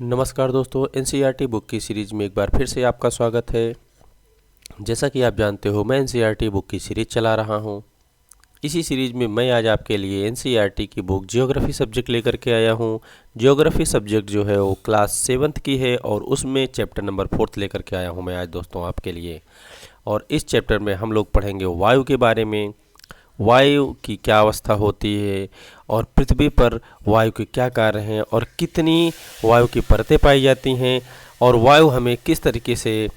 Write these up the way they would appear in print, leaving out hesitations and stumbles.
नमस्कार दोस्तों, NCERT book की सीरीज़ में एक बार फिर से आपका स्वागत है। जैसा कि आप जानते हो, मैं एनसीईआरटी बुक की सीरीज़ चला रहा हूं। इसी सीरीज़ में मैं आज आपके लिए एनसीईआरटी की बुक ज्योग्राफी सब्जेक्ट लेकर के आया हूं। ज्योग्राफी सब्जेक्ट जो है वो क्लास 7th की है और उसमें चैप्टर नंबर 4 लेकर के आया हूं मैं आज दोस्तों आपके लिए। और इस चैप्टर में हम लोग पढ़ेंगे वायु के बारे में, वायु की क्या अवस्था होती है और पृथ्वी पर वायु के क्या कार्य हैं और कितनी वायु की परतें पाई जाती हैं और वायु हमें किस तरीके से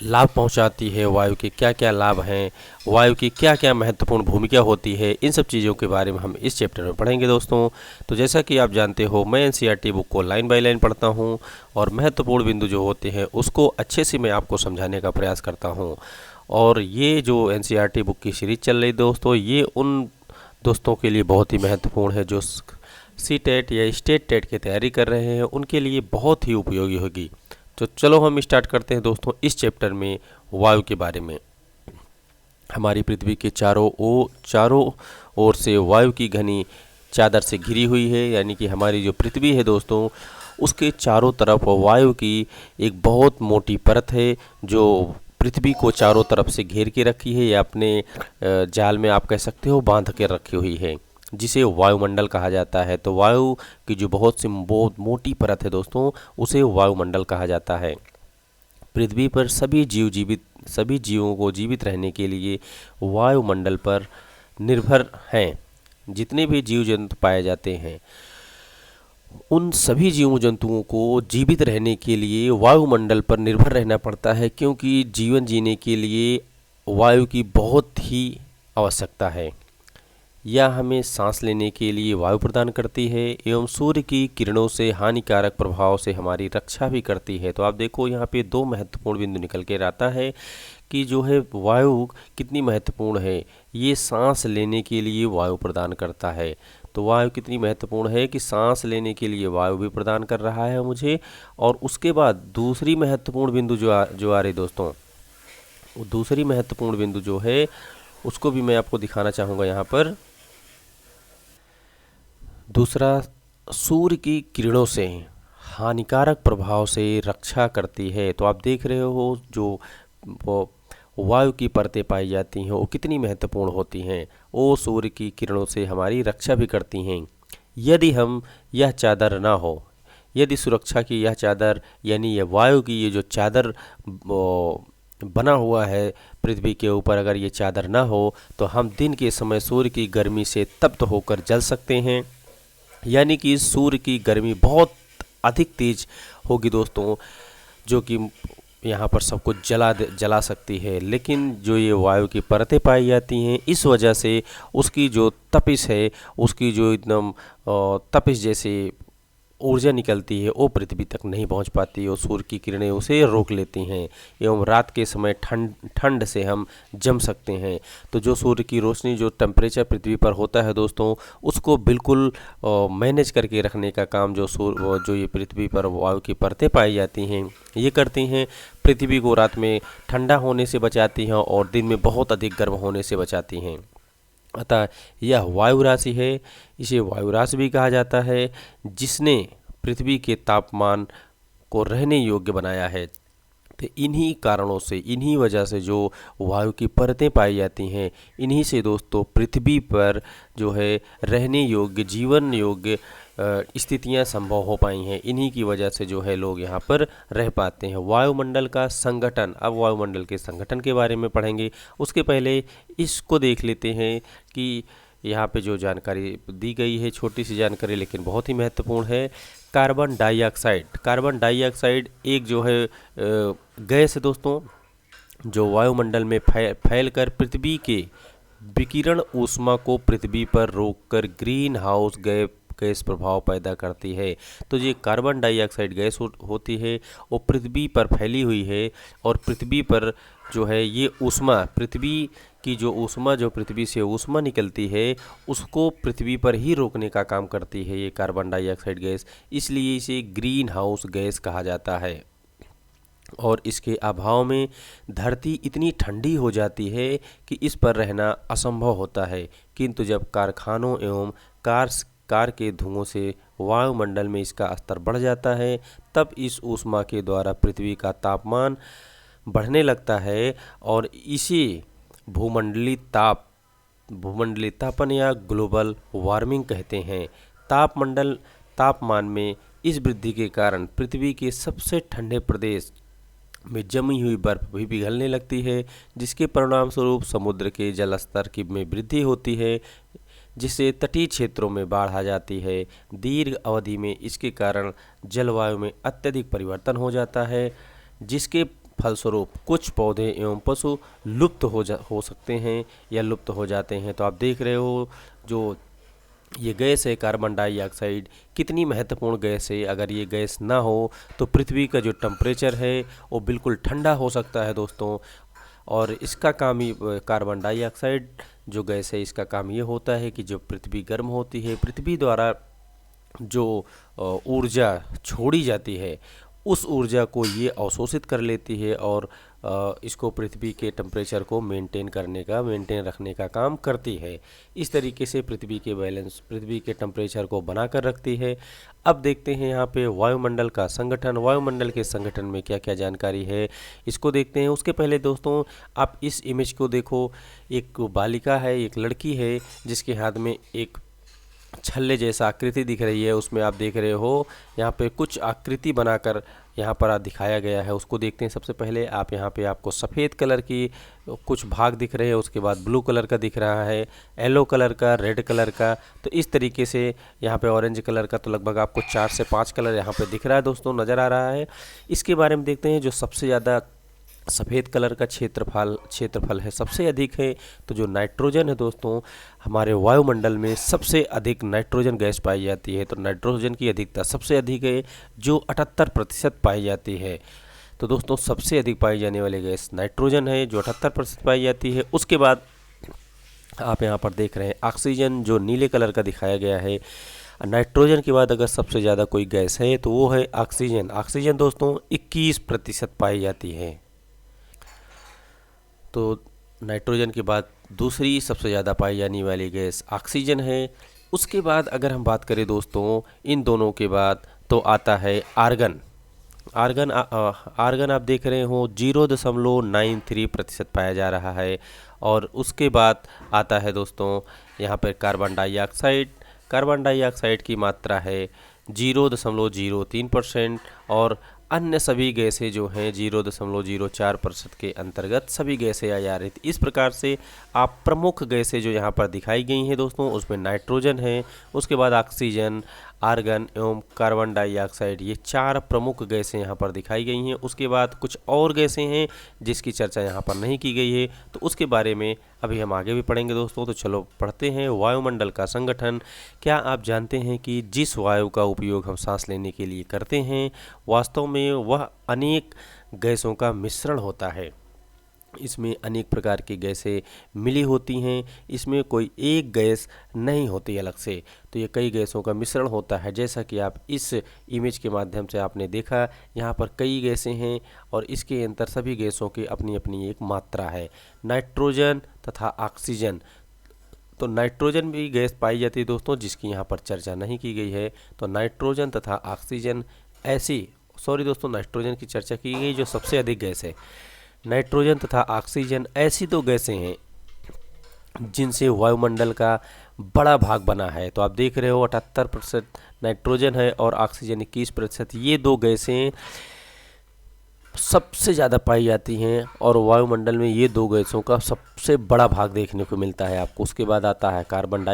लाभ पहुंचाती है, वायु के क्या क्या लाभ हैं, वायु की क्या क्या महत्वपूर्ण भूमिका होती है, इन सब चीज़ों के बारे में हम इस चैप्टर में पढ़ेंगे दोस्तों। तो जैसा कि आप जानते हो, मैं एनसीईआरटी बुक को लाइन बाय लाइन पढ़ता हूं और महत्वपूर्ण बिंदु जो होते हैं उसको अच्छे से मैं आपको समझाने का प्रयास करता हूं। और ये जो एनसीईआरटी बुक की सीरीज़ चल रही दोस्तों, ये उन दोस्तों के लिए बहुत ही महत्वपूर्ण है जो सीटेट या स्टेट टेट की तैयारी कर रहे हैं, उनके लिए बहुत ही उपयोगी होगी। तो चलो हम स्टार्ट करते हैं दोस्तों इस चैप्टर में वायु के बारे में। हमारी पृथ्वी के चारों ओर से वायु की घनी चादर से घिरी हुई है, यानी कि हमारी जो पृथ्वी है दोस्तों, उसके चारों तरफ वायु की एक बहुत मोटी परत है जो पृथ्वी को चारों तरफ से घेर के रखी है या अपने जाल में आप कह सकते हो बांध के रखी हुई है, जिसे वायुमंडल कहा जाता है। तो वायु की जो बहुत मोटी परत है दोस्तों, उसे वायुमंडल कहा जाता है। पृथ्वी पर सभी जीवों को जीवित रहने के लिए वायुमंडल पर निर्भर हैं। जितने भी जीव जंतु पाए जाते हैं, उन सभी जीव जंतुओं को जीवित रहने के लिए वायुमंडल पर निर्भर रहना पड़ता है, क्योंकि जीवन जीने के लिए वायु की बहुत ही आवश्यकता है। यह हमें सांस लेने के लिए वायु प्रदान करती है एवं सूर्य की किरणों से हानिकारक प्रभाव से हमारी रक्षा भी करती है। तो आप देखो, यहाँ पे दो महत्वपूर्ण बिंदु निकल के आता है कि जो है वायु कितनी महत्वपूर्ण है। ये सांस लेने के लिए वायु प्रदान करता है। तो वायु कितनी महत्वपूर्ण है कि सांस लेने के लिए वायु भी प्रदान कर रहा है मुझे। और उसके बाद दूसरी महत्वपूर्ण बिंदु जो आ रही दोस्तों, वो दूसरी महत्वपूर्ण बिंदु जो है उसको भी मैं आपको दिखाना चाहूँगा यहाँ पर। दूसरा, सूर्य की किरणों से हानिकारक प्रभाव से रक्षा करती है। तो आप देख रहे हो जो वो वायु की परतें पाई जाती हैं वो कितनी महत्वपूर्ण होती हैं। वो सूर्य की किरणों से हमारी रक्षा भी करती हैं। यदि हम यह चादर ना हो, यदि सुरक्षा की यह चादर यानी ये वायु की ये जो चादर बना हुआ है पृथ्वी के ऊपर, अगर ये चादर ना हो तो हम दिन के समय सूर्य की गर्मी से तप्त होकर जल सकते हैं। यानी कि सूर्य की गर्मी बहुत अधिक तेज होगी दोस्तों, जो कि यहाँ पर सब कुछ जला सकती है। लेकिन जो ये वायु की परतें पाई जाती हैं, इस वजह से उसकी जो तपिश है, उसकी जो एकदम तपिश जैसे ऊर्जा निकलती है, वो पृथ्वी तक नहीं पहुंच पाती और सूर्य की किरणें उसे रोक लेती हैं एवं रात के समय ठंड से हम जम सकते हैं। तो जो सूर्य की रोशनी, जो टेम्परेचर पृथ्वी पर होता है दोस्तों, उसको बिल्कुल मैनेज करके रखने का काम जो ये पृथ्वी पर वायु की परतें पाई जाती हैं ये करती हैं। पृथ्वी को रात में ठंडा होने से बचाती हैं और दिन में बहुत अधिक गर्म होने से बचाती हैं। अतः यह वायु राशि है, इसे वायु राशि भी कहा जाता है, जिसने पृथ्वी के तापमान को रहने योग्य बनाया है। तो इन्हीं कारणों से, इन्हीं वजह से जो वायु की परतें पाई जाती हैं, इन्हीं से दोस्तों पृथ्वी पर जो है रहने योग्य, जीवन योग्य स्थितियां संभव हो पाई हैं। इन्हीं की वजह से जो है लोग यहाँ पर रह पाते हैं। वायुमंडल का संगठन, अब वायुमंडल के संगठन के बारे में पढ़ेंगे। उसके पहले इसको देख लेते हैं कि यहाँ पे जो जानकारी दी गई है, छोटी सी जानकारी लेकिन बहुत ही महत्वपूर्ण है। कार्बन डाइऑक्साइड एक जो है गैस है दोस्तों, जो वायुमंडल में फैलकर पृथ्वी के विकिरण ऊष्मा को पृथ्वी पर रोककर ग्रीन हाउस गैस प्रभाव पैदा करती है। तो ये कार्बन डाइऑक्साइड गैस होती है, वो पृथ्वी पर फैली हुई है और पृथ्वी पर जो है ये ऊष्मा, पृथ्वी की जो ऊष्मा, जो पृथ्वी से ऊष्मा निकलती है, उसको पृथ्वी पर ही रोकने का काम करती है ये कार्बन डाइऑक्साइड गैस। इसलिए इसे ग्रीन हाउस गैस कहा जाता है। और इसके अभाव में धरती इतनी ठंडी हो जाती है कि इस पर रहना असंभव होता है। किंतु जब कारखानों एवं कार के धुओं से वायुमंडल में इसका स्तर बढ़ जाता है, तब इस ऊष्मा के द्वारा पृथ्वी का तापमान बढ़ने लगता है और इसी भूमंडलीय तापन या ग्लोबल वार्मिंग कहते हैं। तापमान में इस वृद्धि के कारण पृथ्वी के सबसे ठंडे प्रदेश में जमी हुई बर्फ भी पिघलने लगती है, जिसके परिणाम स्वरूप समुद्र के जल स्तर में वृद्धि होती है, जिससे तटीय क्षेत्रों में बाढ़ आ जाती है। दीर्घ अवधि में इसके कारण जलवायु में अत्यधिक परिवर्तन हो जाता है, जिसके फलस्वरूप कुछ पौधे एवं पशु लुप्त हो सकते हैं या लुप्त हो जाते हैं। तो आप देख रहे हो जो ये गैस है कार्बन डाइऑक्साइड, कितनी महत्वपूर्ण गैस है। अगर ये गैस ना हो तो पृथ्वी का जो टेम्परेचर है वो बिल्कुल ठंडा हो सकता है दोस्तों। और इसका काम ही कार्बन डाइऑक्साइड जो गैस है, इसका काम ये होता है कि जब पृथ्वी गर्म होती है, पृथ्वी द्वारा जो ऊर्जा छोड़ी जाती है उस ऊर्जा को ये अवशोषित कर लेती है और इसको पृथ्वी के टेम्परेचर को मेंटेन रखने का काम करती है। इस तरीके से पृथ्वी के टेम्परेचर को बनाकर रखती है। अब देखते हैं यहाँ पे वायुमंडल का संगठन। वायुमंडल के संगठन में क्या क्या जानकारी है इसको देखते हैं। उसके पहले दोस्तों आप इस इमेज को देखो, एक बालिका है, एक लड़की है जिसके हाथ में एक छल्ले जैसा आकृति दिख रही है। उसमें आप देख रहे हो यहाँ पे कुछ आकृति बनाकर यहाँ पर दिखाया गया है, उसको देखते हैं। सबसे पहले आप यहाँ पे आपको सफ़ेद कलर की कुछ भाग दिख रहे हैं, उसके बाद ब्लू कलर का दिख रहा है, येलो कलर का, रेड कलर का। तो इस तरीके से यहाँ पे ऑरेंज कलर का तो लगभग आपको 4 से 5 कलर यहाँ पे दिख रहा है दोस्तों, नज़र आ रहा है। इसके बारे में देखते हैं। जो सबसे ज़्यादा सफ़ेद कलर का क्षेत्रफल है सबसे अधिक है, तो जो नाइट्रोजन है दोस्तों, हमारे वायुमंडल में सबसे अधिक नाइट्रोजन गैस पाई जाती है। तो नाइट्रोजन की अधिकता सबसे अधिक है जो 78% पाई जाती है। तो दोस्तों सबसे अधिक पाई जाने वाली गैस नाइट्रोजन है जो 78% पाई जाती है। उसके बाद आप यहाँ पर देख रहे हैं ऑक्सीजन जो नीले कलर का दिखाया गया है। नाइट्रोजन के बाद अगर सबसे ज़्यादा कोई गैस है तो वो है ऑक्सीजन। ऑक्सीजन दोस्तों 21% पाई जाती है। तो नाइट्रोजन के बाद दूसरी सबसे ज़्यादा पाई जाने वाली गैस ऑक्सीजन है। उसके बाद अगर हम बात करें दोस्तों इन दोनों के बाद तो आता है आर्गन। आर्गन आप देख रहे हो 0.93% पाया जा रहा है। और उसके बाद आता है दोस्तों यहाँ पर कार्बन डाइऑक्साइड की मात्रा है 0.03% और अन्य सभी गैसें जो हैं 0.04% के अंतर्गत सभी गैसें आ जा रही थी। इस प्रकार से आप प्रमुख गैसें जो यहाँ पर दिखाई गई हैं दोस्तों, उसमें नाइट्रोजन है, उसके बाद ऑक्सीजन, आर्गन एवं कार्बन डाइऑक्साइड, ये 4 प्रमुख गैसें यहाँ पर दिखाई गई हैं। उसके बाद कुछ और गैसें हैं जिसकी चर्चा यहाँ पर नहीं की गई है, तो उसके बारे में अभी हम आगे भी पढ़ेंगे दोस्तों। तो चलो पढ़ते हैं वायुमंडल का संगठन। क्या आप जानते हैं कि जिस वायु का उपयोग हम सांस लेने के लिए करते हैं वास्तव में वह अनेक गैसों का मिश्रण होता है। इसमें अनेक प्रकार की गैसें मिली होती हैं, इसमें कोई एक गैस नहीं होती अलग से। तो ये कई गैसों का मिश्रण होता है। जैसा कि आप इस इमेज के माध्यम से आपने देखा, यहाँ पर कई गैसें हैं और इसके अंदर सभी गैसों की अपनी अपनी एक मात्रा है, नाइट्रोजन तथा ऑक्सीजन। तो नाइट्रोजन भी गैस पाई जाती है दोस्तों जिसकी यहाँ पर चर्चा नहीं की गई है। तो नाइट्रोजन तथा ऑक्सीजन नाइट्रोजन की चर्चा की गई जो सबसे अधिक गैस है। नाइट्रोजन तथा ऑक्सीजन ऐसी दो गैसें हैं जिनसे वायुमंडल का बड़ा भाग बना है। तो आप देख रहे हो 78% नाइट्रोजन है और ऑक्सीजन 21%। ये दो गैसें सबसे ज़्यादा पाई जाती हैं और वायुमंडल में ये दो गैसों का सबसे बड़ा भाग देखने को मिलता है आपको। उसके बाद आता है कार्बन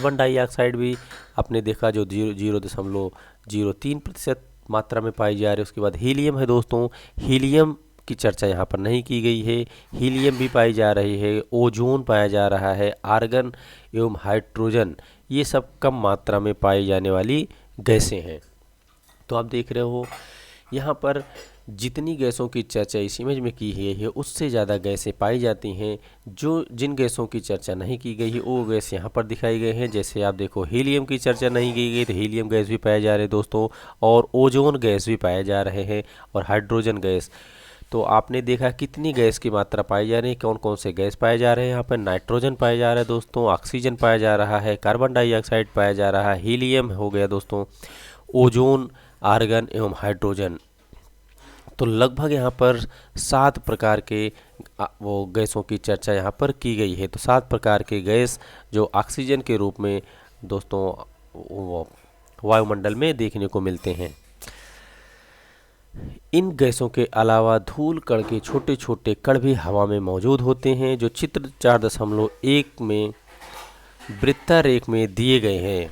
डाइऑक्साइड भी आपने देखा जो 0.03% मात्रा में पाई जा रही है। उसके बाद हीलियम है दोस्तों, हीलियम की चर्चा यहाँ पर नहीं की गई है, हीलियम भी पाई जा रही है। ओजोन पाया जा रहा है, आर्गन एवं हाइड्रोजन, ये सब कम मात्रा में पाई जाने वाली गैसें हैं। तो आप देख रहे हो यहाँ पर जितनी गैसों की चर्चा इस इमेज में की गई है उससे ज़्यादा गैसें पाई जाती हैं। जिन गैसों की चर्चा नहीं की गई है वो गैस यहाँ पर दिखाई गए हैं। जैसे आप देखो हीलियम की चर्चा नहीं की गई तो हीलियम गैस भी पाए जा रहे हैं दोस्तों, और ओजोन गैस भी पाए जा रहे हैं और हाइड्रोजन गैस। तो आपने देखा कितनी गैस की मात्रा पाई जा रही है, कौन कौन से गैस पाए जा रहे हैं। यहाँ पर नाइट्रोजन पाया जा रहा है दोस्तों, ऑक्सीजन पाया जा रहा है, कार्बन डाइऑक्साइड पाया जा रहा है, हीलियम हो गया दोस्तों, ओजोन, आर्गन एवं हाइड्रोजन। तो लगभग यहाँ पर 7 प्रकार के वो गैसों की चर्चा यहाँ पर की गई है। तो 7 प्रकार के गैस जो ऑक्सीजन के रूप में दोस्तों वो वायुमंडल में देखने को मिलते हैं। इन गैसों के अलावा धूल कण के छोटे छोटे कण भी हवा में मौजूद होते हैं, जो चित्र 4.1 में वृत्तारेख में दिए गए हैं,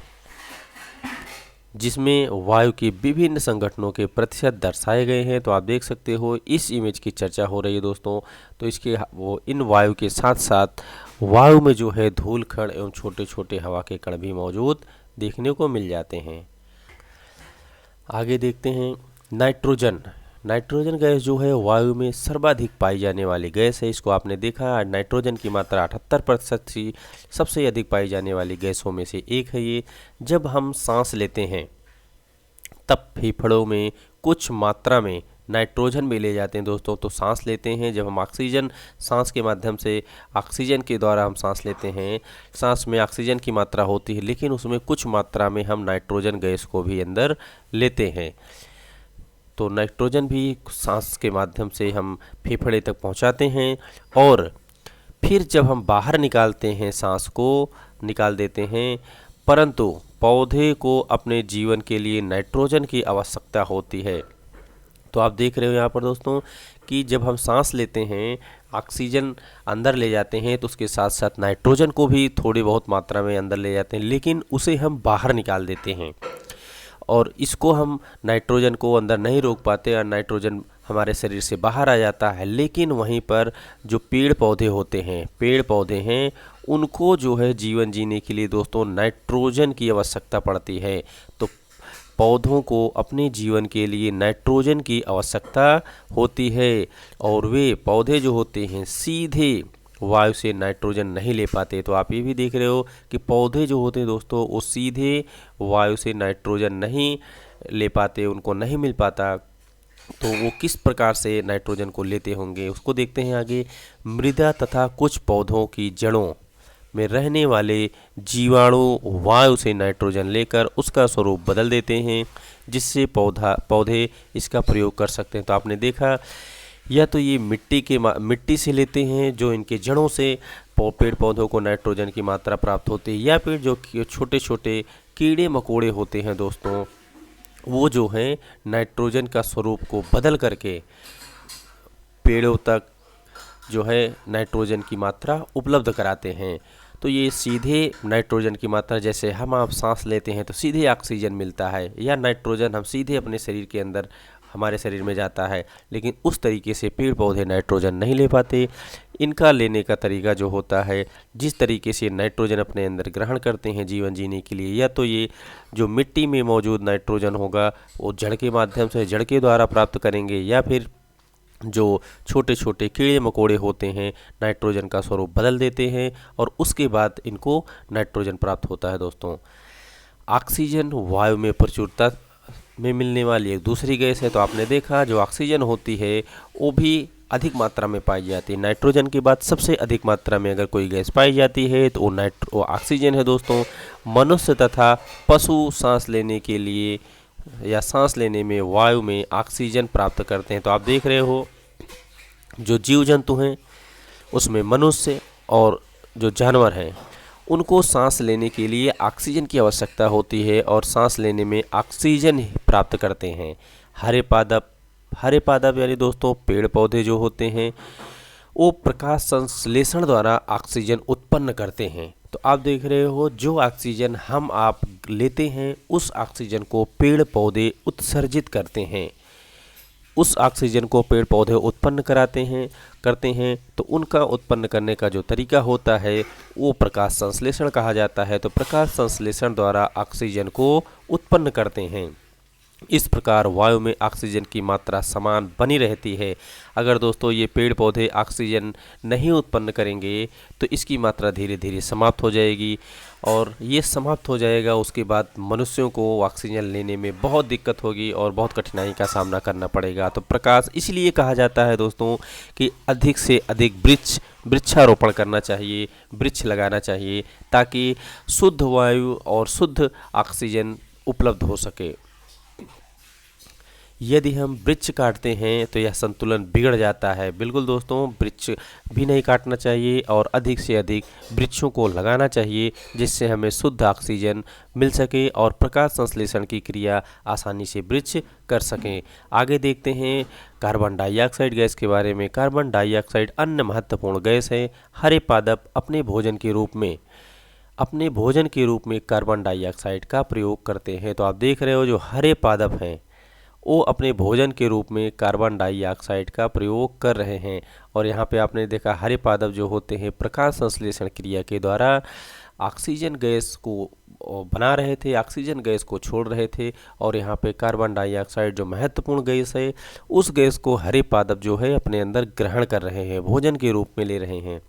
जिसमें वायु के विभिन्न संगठनों के प्रतिशत दर्शाए गए हैं। तो आप देख सकते हो इस इमेज की चर्चा हो रही है दोस्तों। तो इसके वो इन वायु के साथ साथ वायु में जो है धूल कण एवं छोटे छोटे हवा के कण भी मौजूद देखने को मिल जाते हैं। आगे देखते हैं नाइट्रोजन। नाइट्रोजन गैस जो है वायु में सर्वाधिक पाई जाने वाली गैस है। इसको आपने देखा, नाइट्रोजन की मात्रा 78% से सबसे अधिक पाई जाने वाली गैसों में से एक है ये। जब हम सांस लेते हैं तब फेफड़ों में कुछ मात्रा में नाइट्रोजन भी ले जाते हैं दोस्तों। तो सांस लेते हैं, जब हम ऑक्सीजन सांस के माध्यम से ऑक्सीजन के द्वारा हम सांस लेते हैं, सांस में ऑक्सीजन की मात्रा होती है, लेकिन उसमें कुछ मात्रा में हम नाइट्रोजन गैस को भी अंदर लेते हैं। तो नाइट्रोजन भी सांस के माध्यम से हम फेफड़े तक पहुंचाते हैं, और फिर जब हम बाहर निकालते हैं सांस को निकाल देते हैं। परंतु पौधे को अपने जीवन के लिए नाइट्रोजन की आवश्यकता होती है। तो आप देख रहे हो यहाँ पर दोस्तों कि जब हम सांस लेते हैं, ऑक्सीजन अंदर ले जाते हैं, तो उसके साथ साथ नाइट्रोजन को भी थोड़ी बहुत मात्रा में अंदर ले जाते हैं, लेकिन उसे हम बाहर निकाल देते हैं। और इसको हम नाइट्रोजन को अंदर नहीं रोक पाते और नाइट्रोजन हमारे शरीर से बाहर आ जाता है। लेकिन वहीं पर जो पेड़ पौधे हैं उनको जो है जीवन जीने के लिए दोस्तों नाइट्रोजन की आवश्यकता पड़ती है। तो पौधों को अपने जीवन के लिए नाइट्रोजन की आवश्यकता होती है, और वे पौधे जो होते हैं सीधे वायु से नाइट्रोजन नहीं ले पाते। तो आप ये भी देख रहे हो कि पौधे जो होते हैं दोस्तों वो सीधे वायु से नाइट्रोजन नहीं ले पाते, उनको नहीं मिल पाता। तो वो किस प्रकार से नाइट्रोजन को लेते होंगे उसको देखते हैं आगे। मृदा तथा कुछ पौधों की जड़ों में रहने वाले जीवाणु वायु से नाइट्रोजन लेकर उसका स्वरूप बदल देते हैं, जिससे पौधे इसका प्रयोग कर सकते हैं। तो आपने देखा, या तो ये मिट्टी से लेते हैं, जो इनके जड़ों से पेड़ पौधों को नाइट्रोजन की मात्रा प्राप्त होती है, या फिर जो छोटे छोटे कीड़े मकोड़े होते हैं दोस्तों, वो जो हैं नाइट्रोजन का स्वरूप को बदल करके पेड़ों तक जो है नाइट्रोजन की मात्रा उपलब्ध कराते हैं। तो ये सीधे नाइट्रोजन की मात्रा, जैसे हम आप सांस लेते हैं तो सीधे ऑक्सीजन मिलता है, या नाइट्रोजन हम सीधे अपने शरीर के अंदर हमारे शरीर में जाता है, लेकिन उस तरीके से पेड़ पौधे नाइट्रोजन नहीं ले पाते। इनका लेने का तरीका जो होता है, जिस तरीके से नाइट्रोजन अपने अंदर ग्रहण करते हैं जीवन जीने के लिए, या तो ये जो मिट्टी में मौजूद नाइट्रोजन होगा वो जड़ के माध्यम से जड़ के द्वारा प्राप्त करेंगे, या फिर जो छोटे छोटे कीड़े मकोड़े होते हैं नाइट्रोजन का स्वरूप बदल देते हैं, और उसके बाद इनको नाइट्रोजन प्राप्त होता है दोस्तों। ऑक्सीजन वायु में प्रचुरता में मिलने वाली एक दूसरी गैस है। तो आपने देखा जो ऑक्सीजन होती है वो भी अधिक मात्रा में पाई जाती है। नाइट्रोजन के बाद सबसे अधिक मात्रा में अगर कोई गैस पाई जाती है तो वो ऑक्सीजन है दोस्तों। मनुष्य तथा पशु सांस लेने के लिए या सांस लेने में वायु में ऑक्सीजन प्राप्त करते हैं। तो आप देख रहे हो जो जीव जंतु हैं उसमें मनुष्य और जो जानवर हैं उनको सांस लेने के लिए ऑक्सीजन की आवश्यकता होती है, और सांस लेने में ऑक्सीजन प्राप्त करते हैं। हरे पादप यानी दोस्तों पेड़ पौधे जो होते हैं वो प्रकाश संश्लेषण द्वारा ऑक्सीजन उत्पन्न करते हैं। तो आप देख रहे हो जो ऑक्सीजन हम आप लेते हैं उस ऑक्सीजन को पेड़ पौधे उत्सर्जित करते हैं। उस ऑक्सीजन को पेड़ पौधे उत्पन्न करते हैं। तो उनका उत्पन्न करने का जो तरीका होता है वो प्रकाश संश्लेषण कहा जाता है। तो प्रकाश संश्लेषण द्वारा ऑक्सीजन को उत्पन्न करते हैं। इस प्रकार वायु में ऑक्सीजन की मात्रा समान बनी रहती है। अगर दोस्तों ये पेड़ पौधे ऑक्सीजन नहीं उत्पन्न करेंगे तो इसकी मात्रा धीरे धीरे समाप्त हो जाएगी, और ये समाप्त हो जाएगा उसके बाद मनुष्यों को ऑक्सीजन लेने में बहुत दिक्कत होगी और बहुत कठिनाई का सामना करना पड़ेगा। तो प्रकाश इसलिए कहा जाता है दोस्तों कि अधिक से अधिक वृक्षारोपण करना चाहिए, वृक्ष लगाना चाहिए, ताकि शुद्ध वायु और शुद्ध ऑक्सीजन उपलब्ध हो सके। यदि हम वृक्ष काटते हैं तो यह संतुलन बिगड़ जाता है। बिल्कुल दोस्तों, वृक्ष भी नहीं काटना चाहिए और अधिक से अधिक वृक्षों को लगाना चाहिए, जिससे हमें शुद्ध ऑक्सीजन मिल सके और प्रकाश संश्लेषण की क्रिया आसानी से वृक्ष कर सकें। आगे देखते हैं कार्बन डाइऑक्साइड गैस के बारे में। कार्बन डाइऑक्साइड अन्य महत्वपूर्ण गैस है। हरे पादप अपने भोजन के रूप में कार्बन डाइऑक्साइड का प्रयोग करते हैं। तो आप देख रहे हो जो हरे पादप हैं वो अपने भोजन के रूप में कार्बन डाइऑक्साइड का प्रयोग कर रहे हैं। और यहाँ पे आपने देखा हरे पादप जो होते हैं प्रकाश संश्लेषण क्रिया के द्वारा ऑक्सीजन गैस को बना रहे थे, ऑक्सीजन गैस को छोड़ रहे थे, और यहाँ पे कार्बन डाइऑक्साइड जो महत्वपूर्ण गैस है उस गैस को हरे पादप जो है अपने अंदर ग्रहण कर रहे हैं, भोजन के रूप में ले रहे हैं।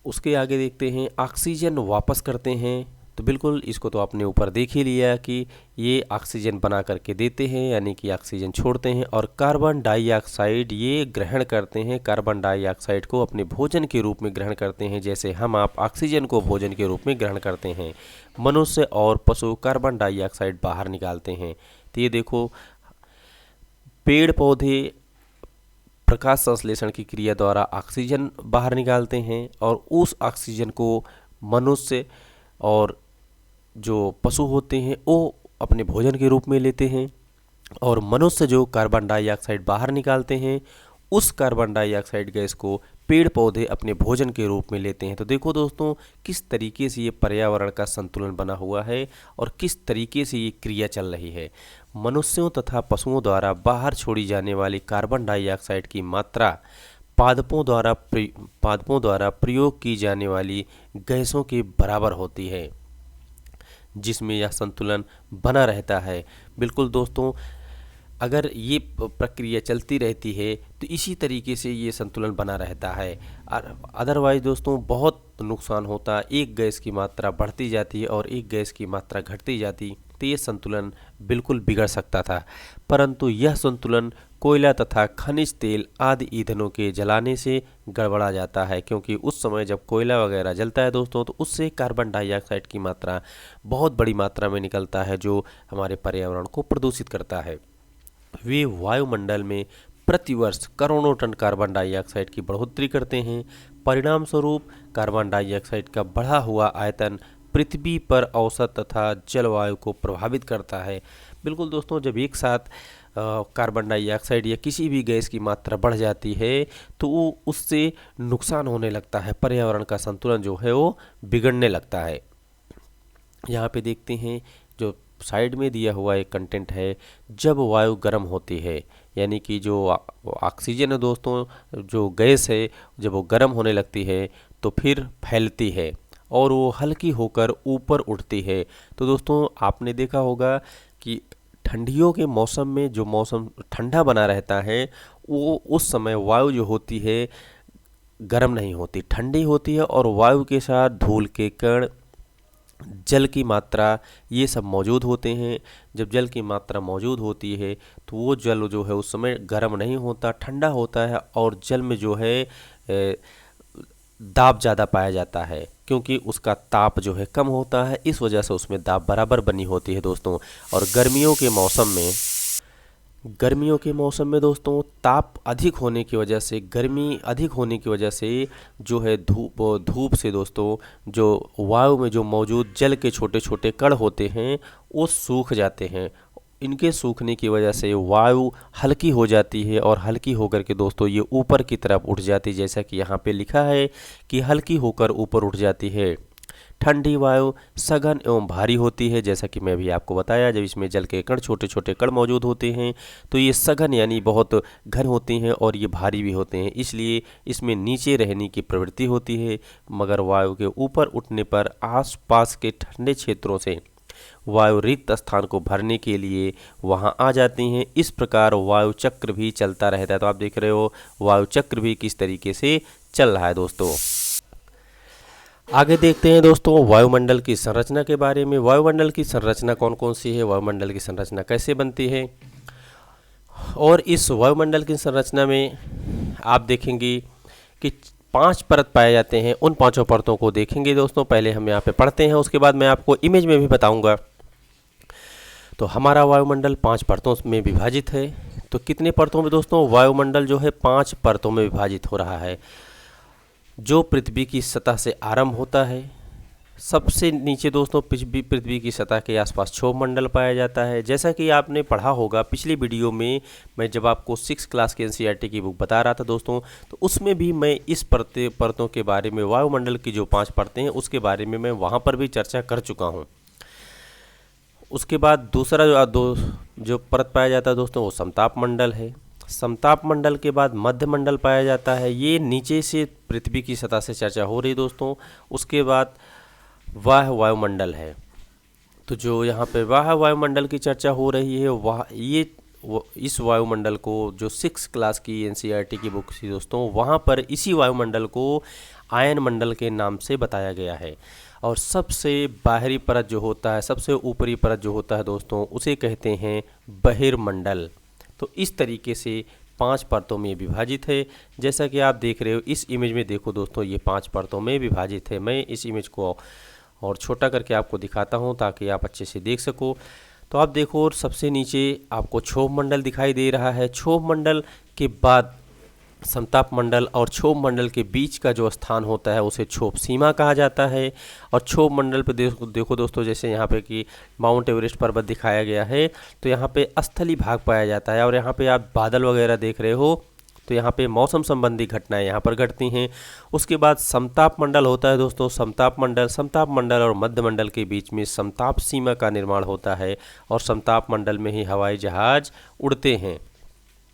उसके आगे देखते हैं ऑक्सीजन वापस करते हैं। तो बिल्कुल इसको तो आपने ऊपर देख ही लिया कि ये ऑक्सीजन बना करके देते हैं, यानी कि ऑक्सीजन छोड़ते हैं, और कार्बन डाइऑक्साइड ये ग्रहण करते हैं, कार्बन डाइऑक्साइड को अपने भोजन के रूप में ग्रहण करते हैं, जैसे हम आप ऑक्सीजन को भोजन के रूप में ग्रहण करते हैं। मनुष्य और पशु कार्बन डाइऑक्साइड बाहर निकालते हैं। तो ये देखो पेड़ पौधे प्रकाश संश्लेषण की क्रिया द्वारा ऑक्सीजन बाहर निकालते हैं, और उस ऑक्सीजन को मनुष्य और जो पशु होते हैं वो अपने भोजन के रूप में लेते हैं, और मनुष्य जो कार्बन डाइऑक्साइड बाहर निकालते हैं उस कार्बन डाइऑक्साइड गैस को पेड़ पौधे अपने भोजन के रूप में लेते हैं। तो देखो दोस्तों किस तरीके से ये पर्यावरण का संतुलन बना हुआ है और किस तरीके से ये क्रिया चल रही है। मनुष्यों तथा पशुओं द्वारा बाहर छोड़ी जाने वाली कार्बन डाइऑक्साइड की मात्रा पादपों द्वारा प्रयोग की जाने वाली गैसों के बराबर होती है, जिसमें यह संतुलन बना रहता है। बिल्कुल दोस्तों, अगर ये प्रक्रिया चलती रहती है तो इसी तरीके से ये संतुलन बना रहता है। अदरवाइज दोस्तों बहुत नुकसान होता, एक गैस की मात्रा बढ़ती जाती है और एक गैस की मात्रा घटती जाती, तो ये संतुलन बिल्कुल बिगड़ सकता था। परंतु यह संतुलन कोयला तथा खनिज तेल आदि ईंधनों के जलाने से गड़बड़ा जाता है, क्योंकि उस समय जब कोयला वगैरह जलता है दोस्तों तो उससे कार्बन डाइऑक्साइड की मात्रा बहुत बड़ी मात्रा में निकलता है, जो हमारे पर्यावरण को प्रदूषित करता है। वे वायुमंडल में प्रतिवर्ष करोड़ों टन कार्बन डाइऑक्साइड की बढ़ोतरी करते हैं। परिणाम स्वरूप कार्बन डाइऑक्साइड का बढ़ा हुआ आयतन पृथ्वी पर औसत तथा जलवायु को प्रभावित करता है। बिल्कुल दोस्तों, जब एक साथ कार्बन डाइऑक्साइड या किसी भी गैस की मात्रा बढ़ जाती है तो वो उससे नुकसान होने लगता है, पर्यावरण का संतुलन जो है वो बिगड़ने लगता है। यहाँ पे देखते हैं जो साइड में दिया हुआ एक कंटेंट है, जब वायु गर्म होती है, यानी कि जो ऑक्सीजन है दोस्तों, जो गैस है, जब वो गर्म होने लगती है तो फिर फैलती है और वो हल्की होकर ऊपर उठती है। तो दोस्तों आपने देखा होगा कि ठंडियों के मौसम में जो मौसम ठंडा बना रहता है वो उस समय वायु जो होती है गर्म नहीं होती, ठंडी होती है, और वायु के साथ धूल के कण, जल की मात्रा, ये सब मौजूद होते हैं। जब जल की मात्रा मौजूद होती है तो वो जल जो है उस समय गर्म नहीं होता, ठंडा होता है, और जल में जो है दाब ज़्यादा पाया जाता है, क्योंकि उसका ताप जो है कम होता है, इस वजह से उसमें दाब बराबर बनी होती है दोस्तों। और गर्मियों के मौसम में दोस्तों ताप अधिक होने की वजह से, गर्मी अधिक होने की वजह से जो है धूप से दोस्तों जो वायु में जो मौजूद जल के छोटे छोटे कण होते हैं वो सूख जाते हैं। इनके सूखने की वजह से वायु हल्की हो जाती है, और हल्की होकर के दोस्तों ये ऊपर की तरफ उठ जाती है, जैसा कि यहाँ पे लिखा है कि हल्की होकर ऊपर उठ जाती है। ठंडी वायु सघन एवं भारी होती है, जैसा कि मैं अभी आपको बताया, जब इसमें जल के कण, छोटे छोटे कण मौजूद होते हैं तो ये सघन यानी बहुत घन होती हैं और ये भारी भी होते हैं, इसलिए इसमें नीचे रहने की प्रवृत्ति होती है। मगर वायु के ऊपर उठने पर आसपास के ठंडे क्षेत्रों से वायु रिक्त स्थान को भरने के लिए वहाँ आ जाती हैं। इस प्रकार वायु चक्र भी चलता रहता है। तो आप देख रहे हो वायु चक्र भी किस तरीके से चल रहा है दोस्तों। आगे देखते हैं दोस्तों वायुमंडल की संरचना के बारे में। वायुमंडल की संरचना कौन कौन सी है, वायुमंडल की संरचना कैसे बनती है, और इस वायुमंडल की संरचना में आप देखेंगे कि 5 परत पाए जाते हैं। उन 5 परतों को देखेंगे दोस्तों। पहले हम यहाँ पे पढ़ते हैं, उसके बाद मैं आपको इमेज में भी बताऊंगा। तो हमारा वायुमंडल 5 परतों में विभाजित है। तो कितने परतों में दोस्तों, वायुमंडल जो है 5 परतों में विभाजित हो रहा है। जो पृथ्वी की सतह से आरंभ होता है, सबसे नीचे दोस्तों पृथ्वी की सतह के आसपास क्षोभ मंडल पाया जाता है। जैसा कि आपने पढ़ा होगा पिछली वीडियो में, मैं जब आपको 6 क्लास के एनसीईआरटी की बुक बता रहा था दोस्तों, तो उसमें भी मैं इस परतों के बारे में, वायुमंडल की जो 5 परतें हैं उसके बारे में मैं वहाँ पर भी चर्चा कर चुका हूँ। उसके बाद दूसरा जो परत पाया जाता है दोस्तों, वो समताप मंडल है। समताप मंडल के बाद मध्य मंडल पाया जाता है। ये नीचे से पृथ्वी की सतह से चर्चा हो रही दोस्तों। उसके बाद वह वायुमंडल है। तो जो यहाँ पे वह वायुमंडल की चर्चा हो रही है, इस वायुमंडल को जो 6 क्लास की एनसीईआरटी की बुक थी दोस्तों, वहाँ पर इसी वायुमंडल को आयन मंडल के नाम से बताया गया है। और सबसे बाहरी परत जो होता है, सबसे ऊपरी परत जो होता है दोस्तों, उसे कहते हैं बहिर्मंडल। तो इस तरीके से 5 परतों में विभाजित है। जैसा कि आप देख रहे हो इस इमेज में, देखो दोस्तों ये 5 परतों में विभाजित है। मैं इस इमेज को और छोटा करके आपको दिखाता हूं ताकि आप अच्छे से देख सको। तो आप देखो सबसे नीचे आपको क्षोभ मंडल दिखाई दे रहा है। क्षोभ मंडल के बाद समताप मंडल और क्षोभ मंडल के बीच का जो स्थान होता है उसे क्षोभ सीमा कहा जाता है। और क्षोभ मंडल पे देखो दोस्तों, जैसे यहाँ पे कि माउंट एवरेस्ट पर्वत दिखाया गया है, तो यहाँ पे स्थलीय भाग पाया जाता है। और यहाँ पे आप बादल वगैरह देख रहे हो, तो यहाँ पे मौसम संबंधी घटनाएं यहाँ पर घटती हैं। उसके बाद समताप मंडल होता है दोस्तों। समताप मंडल और मध्य मंडल के बीच में समताप सीमा का निर्माण होता है, और समताप मंडल में ही हवाई जहाज उड़ते हैं।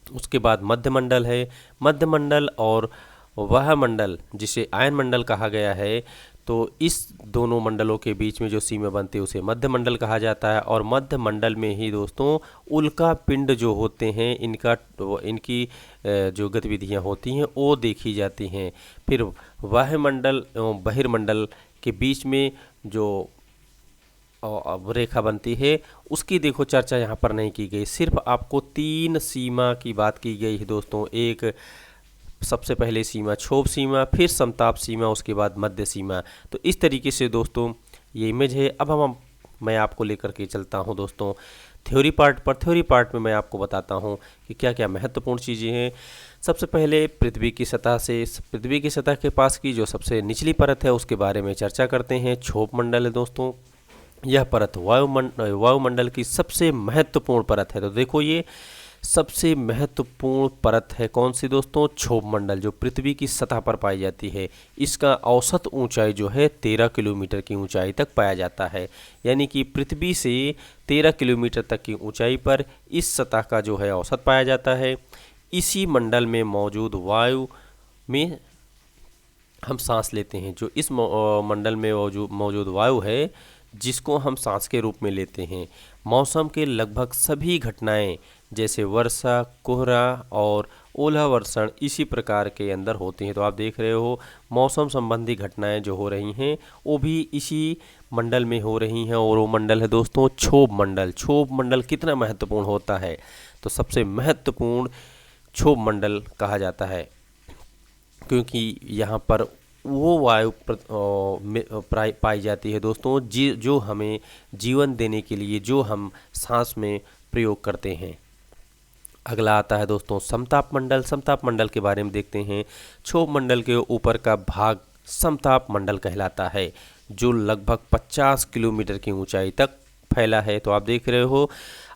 उसके बाद मध्य मंडल है। मध्य मंडल और वह मंडल जिसे आयन मंडल कहा गया है, तो इस दोनों मंडलों के बीच में जो सीमा बनती है उसे मध्य मंडल कहा जाता है। और मध्य मंडल में ही दोस्तों उल्का पिंड जो होते हैं, इनकी जो गतिविधियां होती हैं वो देखी जाती हैं। फिर वह मंडल एवं बहिर्मंडल के बीच में जो रेखा बनती है उसकी देखो चर्चा यहाँ पर नहीं की गई। सिर्फ आपको 3 सीमा की बात की गई है दोस्तों। एक सबसे पहले सीमा क्षोभ सीमा, फिर समताप सीमा, उसके बाद मध्य सीमा। तो इस तरीके से दोस्तों ये इमेज है। अब मैं आपको लेकर के चलता हूँ दोस्तों थ्योरी पार्ट पर। थ्योरी पार्ट में मैं आपको बताता हूँ कि क्या क्या महत्वपूर्ण चीज़ें हैं। सबसे पहले पृथ्वी की सतह के पास की जो सबसे निचली परत है उसके बारे में चर्चा करते हैं। क्षोभ मंडल है दोस्तों। यह परत वायुमंडल की सबसे महत्वपूर्ण परत है। तो देखो ये सबसे महत्वपूर्ण परत है कौन सी दोस्तों, क्षोभ मंडल, जो पृथ्वी की सतह पर पाई जाती है। इसका औसत ऊंचाई जो है 13 किलोमीटर की ऊंचाई तक पाया जाता है। यानी कि पृथ्वी से 13 किलोमीटर तक की ऊंचाई पर इस सतह का जो है औसत पाया जाता है। इसी मंडल में मौजूद वायु में हम सांस लेते हैं। जो इस मंडल में मौजूद वायु है जिसको हम सांस के रूप में लेते हैं। मौसम के लगभग सभी घटनाएं जैसे वर्षा, कोहरा और ओलावर्षण इसी प्रकार के अंदर होती हैं। तो आप देख रहे हो मौसम संबंधी घटनाएं जो हो रही हैं वो भी इसी मंडल में हो रही हैं। और वो मंडल है दोस्तों क्षोभ मंडल। क्षोभ मंडल कितना महत्वपूर्ण होता है, तो सबसे महत्वपूर्ण क्षोभ मंडल कहा जाता है, क्योंकि यहाँ पर वो वायु पाई जाती है दोस्तों जो हमें जीवन देने के लिए, जो हम सांस में प्रयोग करते हैं। अगला आता है दोस्तों समताप मंडल। समताप मंडल के बारे में देखते हैं। क्षोभ मंडल के ऊपर का भाग समताप मंडल कहलाता है, जो लगभग 50 किलोमीटर की ऊंचाई तक फैला है। तो आप देख रहे हो,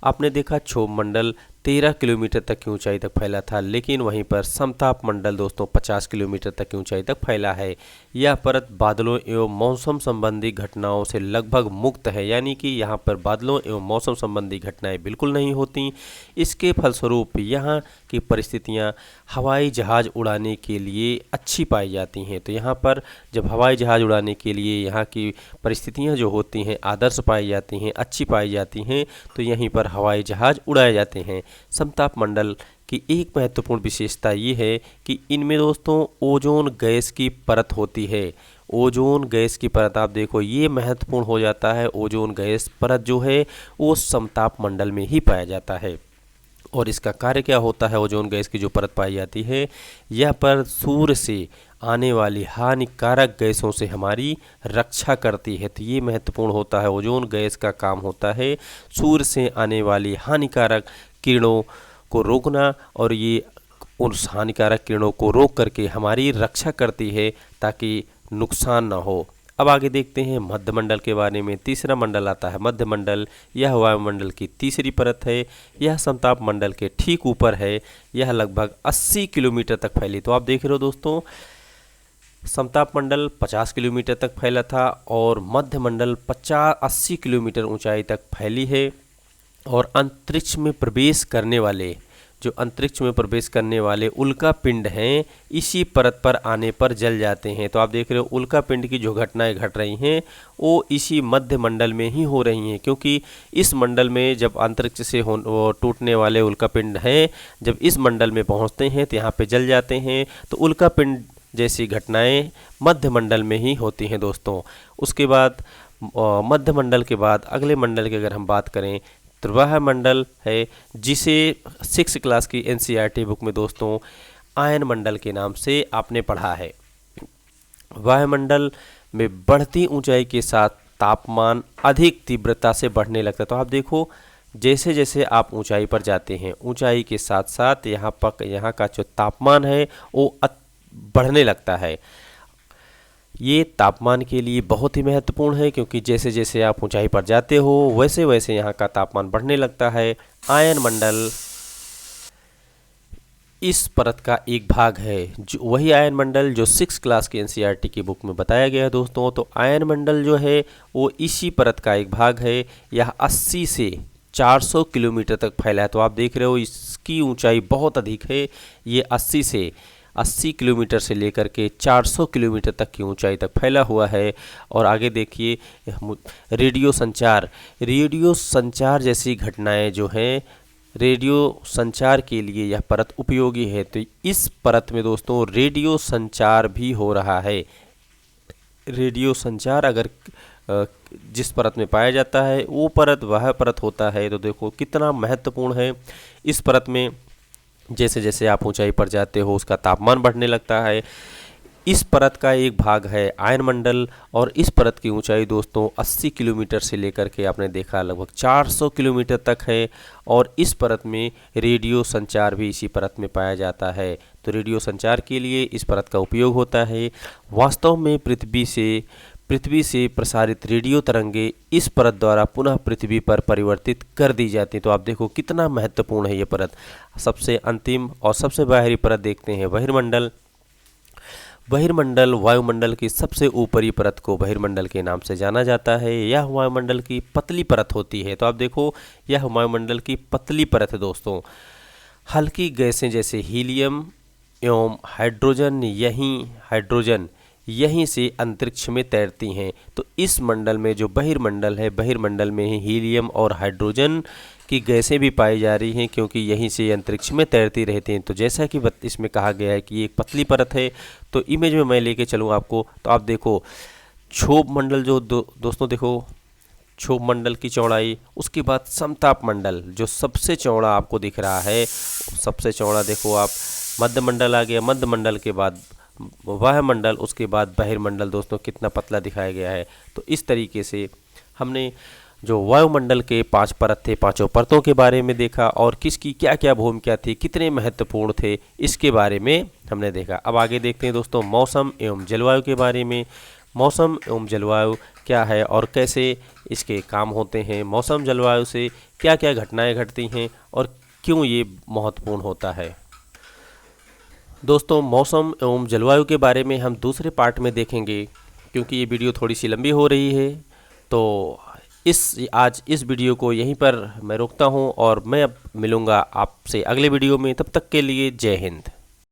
आपने देखा क्षोभ मंडल 13 किलोमीटर तक की ऊंचाई तक फैला था, लेकिन वहीं पर समताप मंडल दोस्तों 50 किलोमीटर तक की ऊंचाई तक फैला है। यह परत बादलों एवं मौसम संबंधी घटनाओं से लगभग मुक्त है, यानी कि यहाँ पर बादलों एवं मौसम संबंधी घटनाएं बिल्कुल नहीं होती। इसके फलस्वरूप यहाँ की परिस्थितियाँ हवाई जहाज़ उड़ाने के लिए अच्छी पाई जाती हैं। तो यहाँ पर जब हवाई जहाज़ उड़ाने के लिए यहाँ की परिस्थितियाँ जो होती हैं आदर्श पाई जाती हैं, अच्छी पाई जाती हैं, तो यहीं पर हवाई जहाज़ उड़ाए जाते हैं। समताप मंडल की एक महत्वपूर्ण विशेषता ये है कि इनमें दोस्तों ओजोन गैस की परत होती है। ओजोन गैस की परत आप देखो ये महत्वपूर्ण हो जाता है। ओजोन गैस परत जो है वो समताप मंडल में ही पाया जाता है। और इसका कार्य क्या होता है? ओजोन गैस की जो परत पाई जाती है, यह परत सूर्य से आने वाली हानिकारक गैसों से हमारी रक्षा करती है। तो ये महत्वपूर्ण होता है। ओजोन गैस का काम होता है सूर्य से आने वाली हानिकारक किरणों को रोकना, और ये उस हानिकारक किरणों को रोक करके हमारी रक्षा करती है ताकि नुकसान ना हो। अब आगे देखते हैं मध्य मंडल के बारे में। तीसरा मंडल आता है मध्य मंडल। यह वायुमंडल की तीसरी परत है। यह समताप मंडल के ठीक ऊपर है। यह लगभग 80 किलोमीटर तक फैली। तो आप देख रहे हो दोस्तों, समताप मंडल 50 किलोमीटर तक फैला था और मध्य मंडल 80 किलोमीटर ऊंचाई तक फैली है। और अंतरिक्ष में प्रवेश करने वाले उल्का पिंड हैं, इसी परत पर आने पर जल जाते हैं। तो आप देख रहे हो उल्का पिंड की जो घटनाएं घट रही हैं वो इसी मध्य मंडल में ही हो रही हैं, क्योंकि इस मंडल में जब अंतरिक्ष से टूटने वाले उल्का पिंड हैं, जब इस मंडल में पहुंचते हैं तो यहाँ पे जल जाते हैं। तो उल्का पिंड जैसी घटनाएं मध्य मंडल में ही होती हैं दोस्तों। उसके बाद मध्य मंडल के बाद अगले मंडल की अगर हम बात करें तो वह मंडल है जिसे 6 क्लास की NCERT बुक में दोस्तों आयन मंडल के नाम से आपने पढ़ा है। वायुमंडल में बढ़ती ऊंचाई के साथ तापमान अधिक तीव्रता से बढ़ने लगता है। तो आप देखो जैसे जैसे आप ऊंचाई पर जाते हैं, ऊंचाई के साथ साथ यहाँ का जो तापमान है वो बढ़ने लगता है। ये तापमान के लिए बहुत ही महत्वपूर्ण है, क्योंकि जैसे जैसे आप ऊंचाई पर जाते हो वैसे वैसे यहाँ का तापमान बढ़ने लगता है। आयन मंडल इस परत का एक भाग है, जो वही आयन मंडल जो 6 क्लास की NCERT की बुक में बताया गया है दोस्तों। तो आयन मंडल जो है वो इसी परत का एक भाग है। यह 80 से 400 किलोमीटर तक फैला है। तो आप देख रहे हो इसकी ऊंचाई बहुत अधिक है। ये 80 किलोमीटर से लेकर के 400 किलोमीटर तक की ऊंचाई तक फैला हुआ है। और आगे देखिए रेडियो संचार जैसी घटनाएं जो हैं, रेडियो संचार के लिए यह परत उपयोगी है। तो इस परत में दोस्तों रेडियो संचार भी हो रहा है। रेडियो संचार अगर जिस परत में पाया जाता है वो परत वह परत होता है। तो देखो कितना महत्वपूर्ण है। इस परत में जैसे जैसे आप ऊंचाई पर जाते हो उसका तापमान बढ़ने लगता है। इस परत का एक भाग है आयन मंडल, और इस परत की ऊंचाई दोस्तों 80 किलोमीटर से लेकर के आपने देखा लगभग 400 किलोमीटर तक है। और इस परत में रेडियो संचार भी इसी परत में पाया जाता है। तो रेडियो संचार के लिए इस परत का उपयोग होता है। वास्तव में पृथ्वी से प्रसारित रेडियो तरंगे इस परत द्वारा पुनः पृथ्वी पर परिवर्तित कर दी जाती हैं। तो आप देखो कितना महत्वपूर्ण है ये परत। सबसे अंतिम और सबसे बाहरी परत देखते हैं बहिर्मंडल वायुमंडल की सबसे ऊपरी परत को बहिर्मंडल के नाम से जाना जाता है। यह वायुमंडल की पतली परत होती है। तो आप देखो यह वायुमंडल की पतली परत है दोस्तों। हल्की गैसें जैसे हीलियम एवं हाइड्रोजन यहीं से अंतरिक्ष में तैरती हैं। तो इस मंडल में जो बहिर्मंडल है, बहिर्मंडल में ही हीलियम और हाइड्रोजन की गैसें भी पाई जा रही हैं, क्योंकि यहीं से अंतरिक्ष में तैरती रहती हैं। तो जैसा कि इसमें कहा गया है कि एक पतली परत है, तो इमेज में मैं लेके चलूँ आपको। तो आप देखो क्षोभ मंडल जो दोस्तों देखो क्षोभ मंडल की चौड़ाई, उसके बाद समताप मंडल जो सबसे चौड़ा आपको दिख रहा है, सबसे चौड़ा देखो आप। मध्य मंडल आ गया, मध्य मंडल के बाद वायुमंडल, उसके बाद बहिर्मंडल दोस्तों कितना पतला दिखाया गया है। तो इस तरीके से हमने जो वायुमंडल के 5 परत थे, 5 परतों के बारे में देखा और किसकी क्या क्या भूमिका थी, कितने महत्वपूर्ण थे, इसके बारे में हमने देखा। अब आगे देखते हैं दोस्तों मौसम एवं जलवायु के बारे में। मौसम एवं जलवायु क्या है और कैसे इसके काम होते हैं, मौसम जलवायु से क्या क्या घटनाएं घटती हैं और क्यों ये महत्वपूर्ण होता है। दोस्तों, मौसम एवं जलवायु के बारे में हम दूसरे पार्ट में देखेंगे, क्योंकि ये वीडियो थोड़ी सी लंबी हो रही है। तो आज इस वीडियो को यहीं पर मैं रोकता हूँ और मैं अब मिलूँगा आपसे अगले वीडियो में। तब तक के लिए जय हिंद।